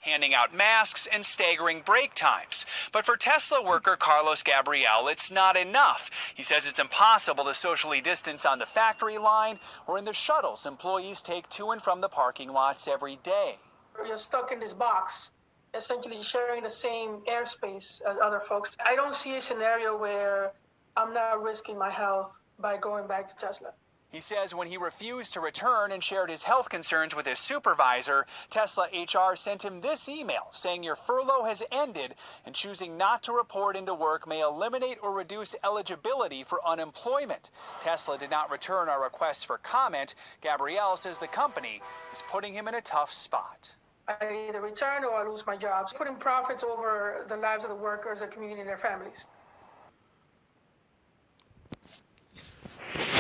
handing out masks and staggering break times. But for Tesla worker Carlos Gabriel, it's not enough. He says it's impossible to socially distance on the factory line or in the shuttles employees take to and from the parking lots every day. You're stuck in this box, essentially sharing the same airspace as other folks. I don't see a scenario where I'm not risking my health by going back to Tesla. He says when he refused to return and shared his health concerns with his supervisor, Tesla HR sent him this email saying your furlough has ended and choosing not to report into work may eliminate or reduce eligibility for unemployment. Tesla did not return our request for comment. Gabriel says the company is putting him in a tough spot. I either return or I lose my job. Putting profits over the lives of the workers, the community, and their families.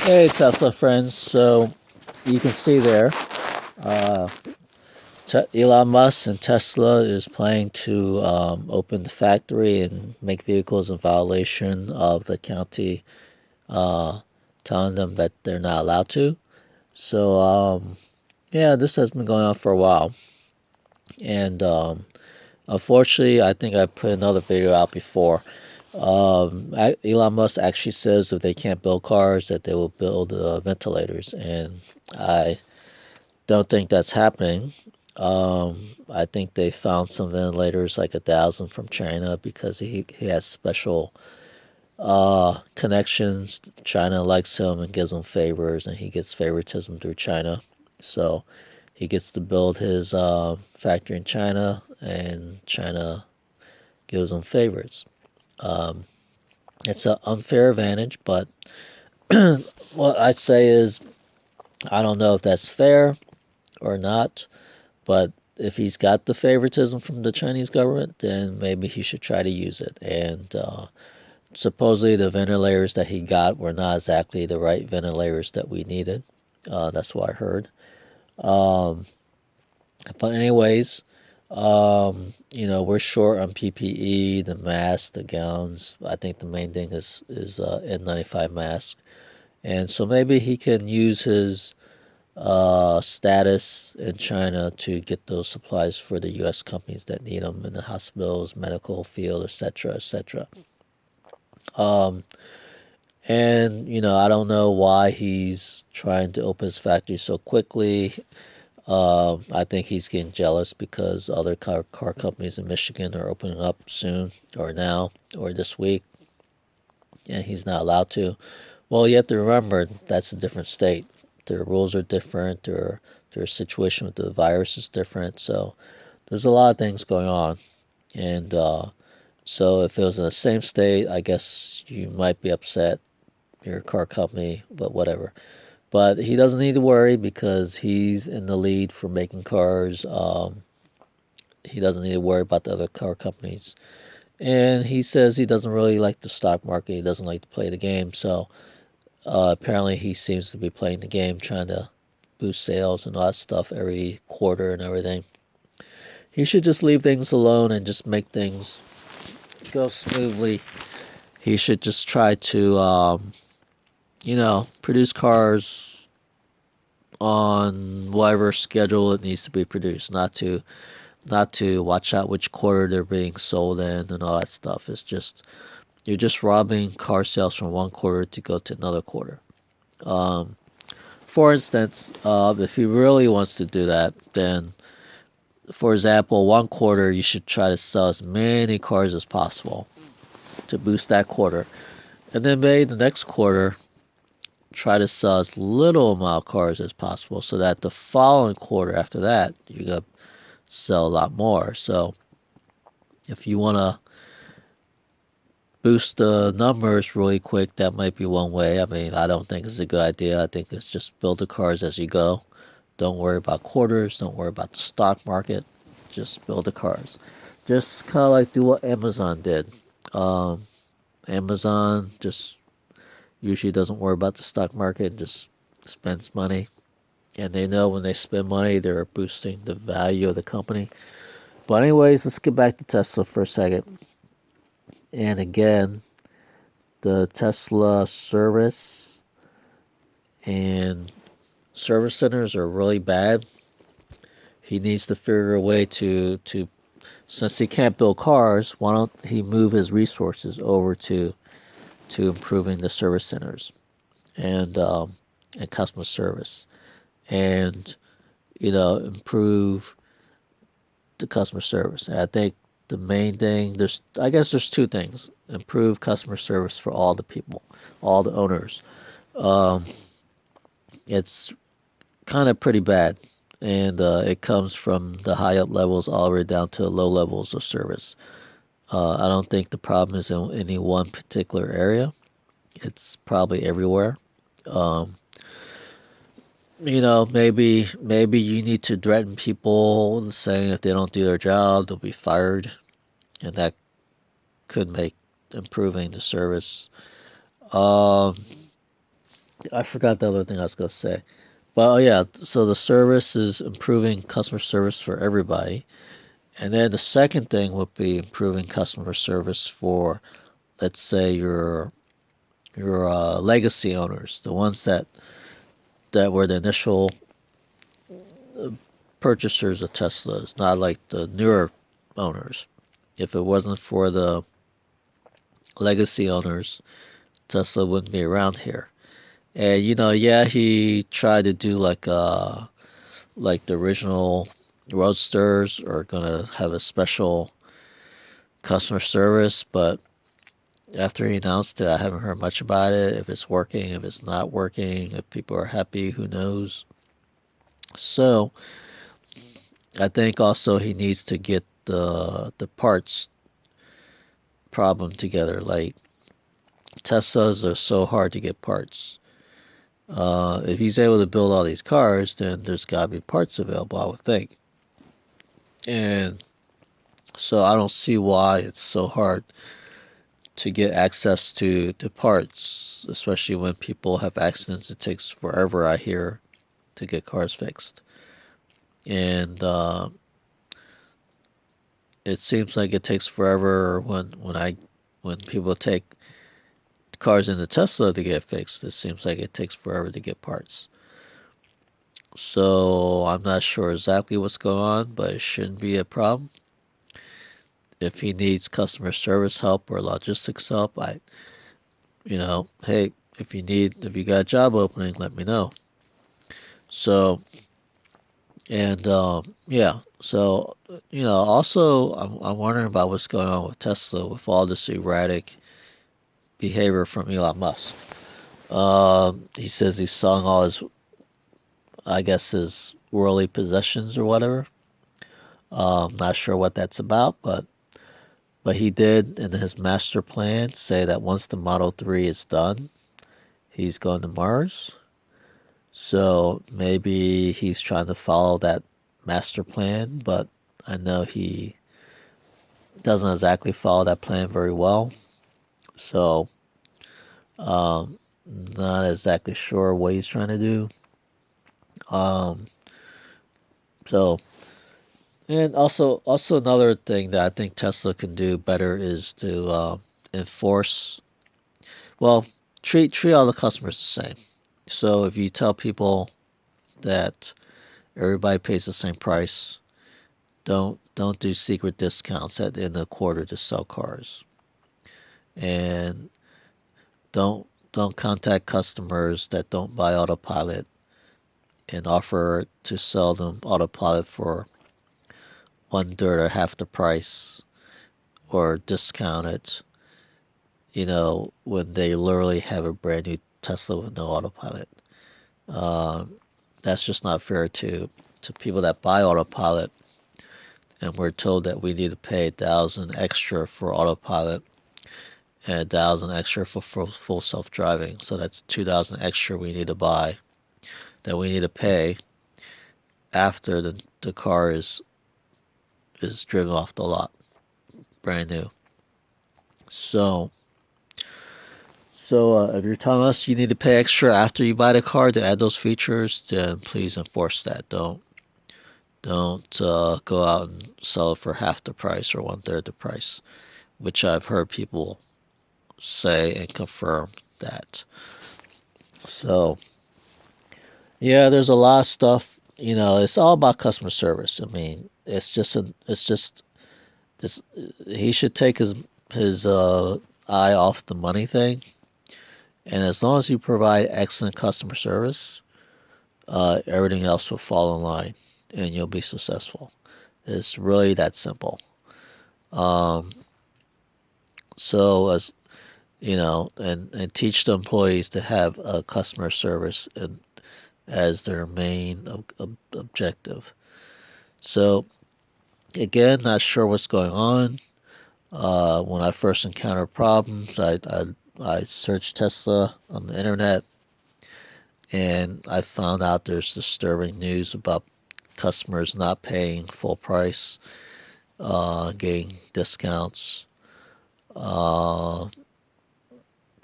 Hey Tesla friends, so you can see there Elon Musk and Tesla is planning to open the factory and make vehicles in violation of the county telling them that they're not allowed to. So yeah, this has been going on for a while, and unfortunately I think I put another video out before. Elon Musk actually says if they can't build cars that they will build ventilators, and I don't think that's happening. I think they found some ventilators like 1,000 from China because he has special connections. China likes him and gives him favors, and he gets favoritism through China. So he gets to build his factory in China, and China gives him favors. It's an unfair advantage, but what I'd say is I don't know if that's fair or not, but if he's got the favoritism from the Chinese government, then maybe he should try to use it. And supposedly the ventilators that he got were not exactly the right ventilators that we needed. That's what I heard. But anyways, we're short on PPE, the masks, the gowns. I think the main thing is N95 masks. And so maybe he can use his status in China to get those supplies for the U.S. companies that need them in the hospitals, medical field, etc., etc. And I don't know why he's trying to open his factory so quickly. I think he's getting jealous because other car companies in Michigan are opening up soon, or now, or this week, and he's not allowed to. Well, you have to remember that's a different state. Their rules are different. Their situation with the virus is different. So there's a lot of things going on, and so if it was in the same state, I guess you might be upset, your car company, but whatever. But he doesn't need to worry because he's in the lead for making cars. He doesn't need to worry about the other car companies. And he says he doesn't really like the stock market. He doesn't like to play the game. So apparently he seems to be playing the game, trying to boost sales and all that stuff every quarter and everything. He should just leave things alone and just make things go smoothly. He should just try to produce cars on whatever schedule it needs to be produced, not to watch out which quarter they're being sold in and all that stuff. It's just, you're just robbing car sales from one quarter to go to another quarter. For instance, if he really wants to do that, then, for example, one quarter you should try to sell as many cars as possible to boost that quarter. And then maybe the next quarter, try to sell as little amount of cars as possible so that the following quarter after that, you're going to sell a lot more. So if you want to boost the numbers really quick, that might be one way. I mean, I don't think it's a good idea. I think it's just build the cars as you go. Don't worry about quarters. Don't worry about the stock market. Just build the cars. Just kind of like do what Amazon did. Amazon just usually doesn't worry about the stock market, just spends money. And they know when they spend money, they're boosting the value of the company. But anyways, let's get back to Tesla for a second. And again, the Tesla service and service centers are really bad. He needs to figure a way to since he can't build cars, why don't he move his resources over to improving the service centers and customer service, and improve the customer service. And I think the main thing, there's two things: improve customer service for all the people, all the owners. Um, it's kind of pretty bad, and it comes from the high up levels all the way down to low levels of service. I don't think the problem is in any one particular area. It's probably everywhere. Um, maybe you need to threaten people, saying if they don't do their job, they'll be fired, and that could make improving the service. Um, I forgot the other thing I was gonna say, but yeah, so the service is improving customer service for everybody, and then the second thing would be improving customer service for, let's say, your legacy owners, the ones that were the initial purchasers of Teslas, not like the newer owners. If it wasn't for the legacy owners, Tesla wouldn't be around here. And yeah, he tried to do like the original Roadsters are gonna have a special customer service, but after he announced it, I haven't heard much about it. If it's working, if it's not working, if people are happy, who knows? So I think also he needs to get the parts problem together. Like, Teslas are so hard to get parts. If he's able to build all these cars, then there's got to be parts available, I would think. And so I don't see why it's so hard to get access to parts, especially when people have accidents. It takes forever, I hear, to get cars fixed. And it seems like it takes forever when people take cars into Tesla to get fixed. It seems like it takes forever to get parts. So I'm not sure exactly what's going on, but it shouldn't be a problem. If he needs customer service help or logistics help, hey, if you got a job opening, let me know. So, and yeah, so also I'm wondering about what's going on with Tesla with all this erratic behavior from Elon Musk. He says he's selling all his, I guess, his worldly possessions or whatever. Not sure what that's about, but he did in his master plan say that once the Model 3 is done, he's going to Mars. So maybe he's trying to follow that master plan, but I know he doesn't exactly follow that plan very well. So, not exactly sure what he's trying to do. Um, so, and also another thing that I think Tesla can do better is to enforce, well, treat all the customers the same. So if you tell people that everybody pays the same price, don't do secret discounts at the end of the quarter to sell cars, and don't contact customers that don't buy autopilot and offer to sell them autopilot for one third or half the price, or discount it, when they literally have a brand new Tesla with no autopilot. Um, that's just not fair to people that buy autopilot, and we're told that we need to pay 1,000 extra for autopilot and 1,000 extra for full self-driving. So that's 2,000 extra we need to buy, that we need to pay after the car is driven off the lot, brand new. So if you're telling us you need to pay extra after you buy the car to add those features, then please enforce that. Don't go out and sell it for half the price or one third the price, which I've heard people say and confirm that. So yeah, there's a lot of stuff. It's all about customer service. I mean, it's just it's, he should take his eye off the money thing. And as long as you provide excellent customer service, everything else will fall in line, and you'll be successful. It's really that simple. Um, so as you know, and teach the employees to have customer service as their main objective. So again, not sure what's going on. When I first encountered problems, I searched Tesla on the internet, and I found out there's disturbing news about customers not paying full price, getting discounts. Uh,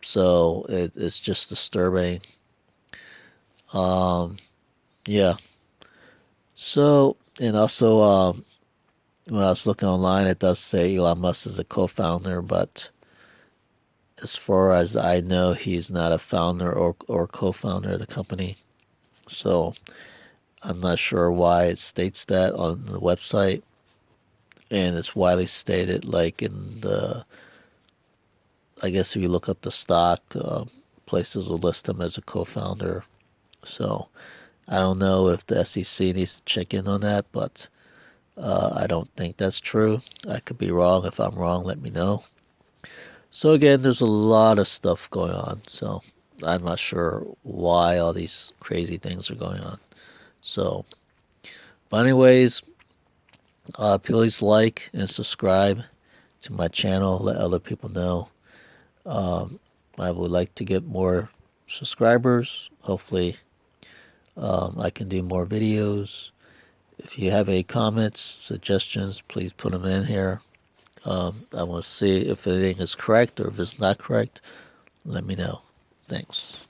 so it's just disturbing. Um, yeah. So, and also, when I was looking online, it does say Elon Musk is a co-founder, but as far as I know, he's not a founder or co-founder of the company. So I'm not sure why it states that on the website, and it's widely stated, like in the, I guess if you look up the stock, places will list him as a co-founder. So I don't know if the SEC needs to check in on that, but I don't think that's true. I could be wrong. If I'm wrong, let me know. So again, there's a lot of stuff going on. So I'm not sure why all these crazy things are going on. So, but anyways, please like and subscribe to my channel. Let other people know. Um, I would like to get more subscribers. Hopefully, I can do more videos. If you have any comments, suggestions, please put them in here. I want to see if anything is correct, or if it's not correct, let me know. Thanks.